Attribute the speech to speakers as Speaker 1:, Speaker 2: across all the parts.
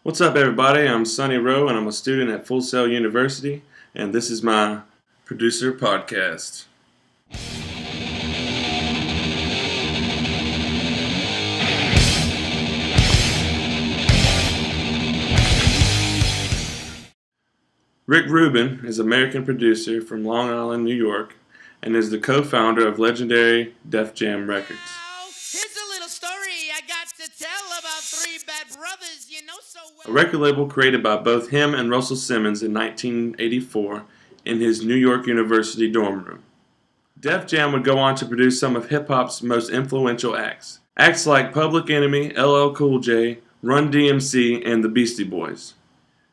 Speaker 1: What's up, everybody? I'm Sonny Rowe, and I'm a student at Full Sail University, and this is my producer podcast. Rick Rubin is an American producer from Long Island, New York, and is the co-founder of legendary Def Jam Records.
Speaker 2: Here's a little story I got to tell about three bad brothers you know so well.
Speaker 1: A record label created by both him and Russell Simmons in 1984 in his New York University dorm room. Def Jam would go on to produce some of hip-hop's most influential acts. Acts like Public Enemy, LL Cool J, Run DMC, and the Beastie Boys.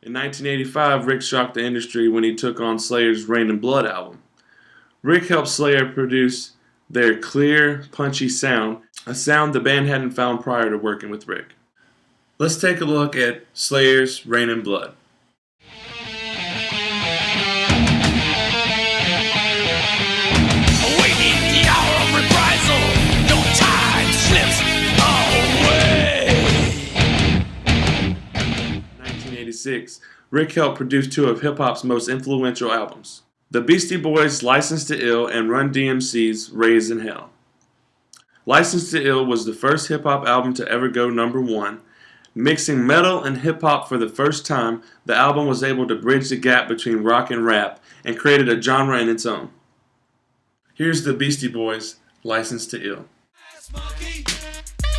Speaker 1: In 1985, Rick shocked the industry when he took on Slayer's Rain and Blood album. Rick helped Slayer produce their clear, punchy sound, a sound the band hadn't found prior to working with Rick. Let's take a look at Slayer's Rain and Blood.
Speaker 3: Awaiting the hour of reprisal, no time slips away.
Speaker 1: 1986, Rick helped produce two of hip-hop's most influential albums, the Beastie Boys' License to Ill and Run DMC's Raised in Hell. License to Ill was the first hip-hop album to ever go number one. Mixing metal and hip-hop for the first time, the album was able to bridge the gap between rock and rap and created a genre in its own. Here's the Beastie Boys' License to Ill.
Speaker 3: Monkey,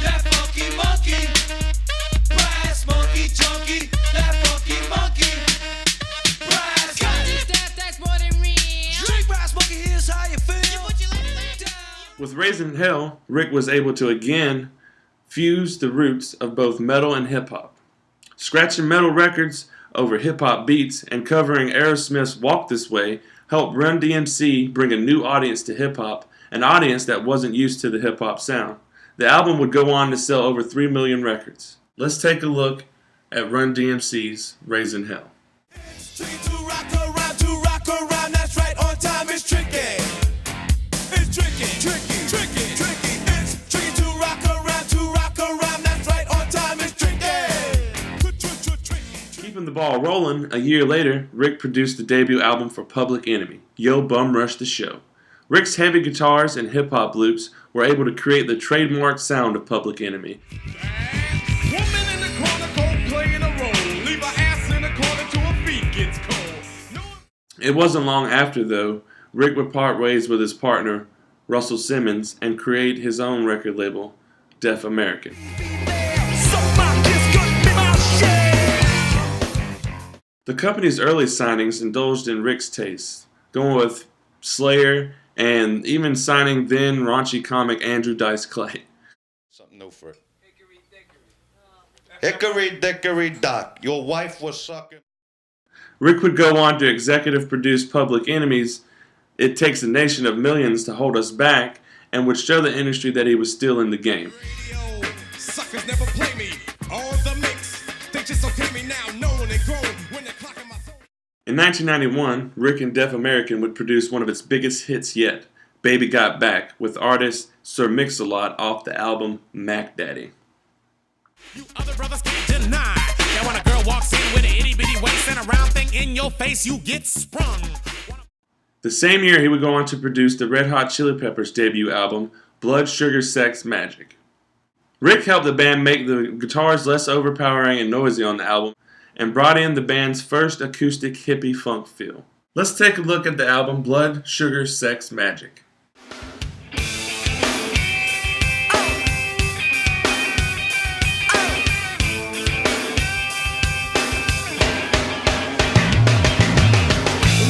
Speaker 3: that funky monkey. Brass monkey, junkie, that funky monkey. Brass
Speaker 2: That's more than real.
Speaker 3: drink brass monkey, here's how you feel.
Speaker 2: Put your left leg
Speaker 1: With Raised in Hell, Rick was able to again fuse the roots of both metal and hip-hop. Scratching metal records over hip-hop beats and covering Aerosmith's Walk This Way helped Run DMC bring a new audience to hip-hop, an audience that wasn't used to the hip-hop sound. The album would go on to sell over 3 million records. Let's take a look at Run DMC's Raised in Hell.
Speaker 3: Tricky to rock around, that's right, on time, it's tricky. It's tricky. It's tricky to rock around, that's right, on time, it's tricky.
Speaker 1: Keeping the ball rolling, a year later, Rick produced the debut album for Public Enemy, Yo Bum Rush the Show. Rick's heavy guitars and hip-hop loops were able to create the trademark sound of Public Enemy.
Speaker 3: Woman in the corner, cold playing a role. Leave her ass in the corner till her feet gets cold.
Speaker 1: It wasn't long after, though, Rick would part ways with his partner, Russell Simmons, and create his own record label, Def American. The company's early signings indulged in Rick's taste, going with Slayer and even signing then raunchy comic Andrew Dice Clay.
Speaker 4: Something new for it. Hickory dickory dock. Your wife was sucking.
Speaker 1: Rick would go on to executive produce Public Enemy's It Takes a Nation of Millions to Hold Us Back, and would show the industry that he was still in the game.
Speaker 3: Radio, suckers never play me. On the mix. They just okay me now, known and grown when they're clocking my phone.
Speaker 1: In 1991, Rick and Def American would produce one of its biggest hits yet, Baby Got Back, with artist Sir Mix-a-Lot off the album Mac Daddy.
Speaker 5: You other brothers can't deny that when a girl walks in with an itty-bitty waist and a round thing in your face, you get sprung.
Speaker 1: The same year, he would go on to produce the Red Hot Chili Peppers' debut album, Blood, Sugar, Sex, Magic. Rick helped the band make the guitars less overpowering and noisy on the album, and brought in the band's first acoustic hippie funk feel. Let's take a look at the album Blood, Sugar, Sex, Magic.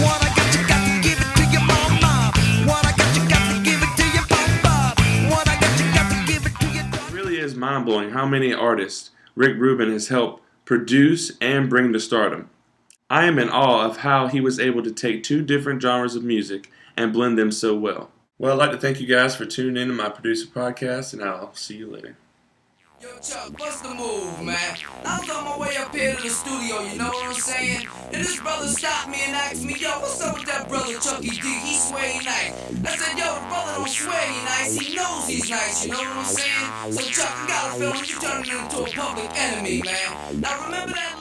Speaker 3: What I got, you got to give it to your mama. What I got, you got to give it to your papa. What I got, you got to give it to your dog.
Speaker 1: It really is mind-blowing how many artists Rick Rubin has helped produce and bring to stardom. I am in awe of how he was able to take two different genres of music and blend them so well. Well, I'd like to thank you guys for tuning in to my producer podcast, and I'll see you later.
Speaker 6: Yo, Chuck, what's the move, man? I was on my way up here to the studio, you know what I'm saying? And this brother stopped me and asked me, yo, what's up with that brother Chucky D? He swear he nice. I said, yo, the brother don't swear he nice, he knows he's nice, you know what I'm saying? So Chuck, I got a feeling you turning into a public enemy, man. Now remember that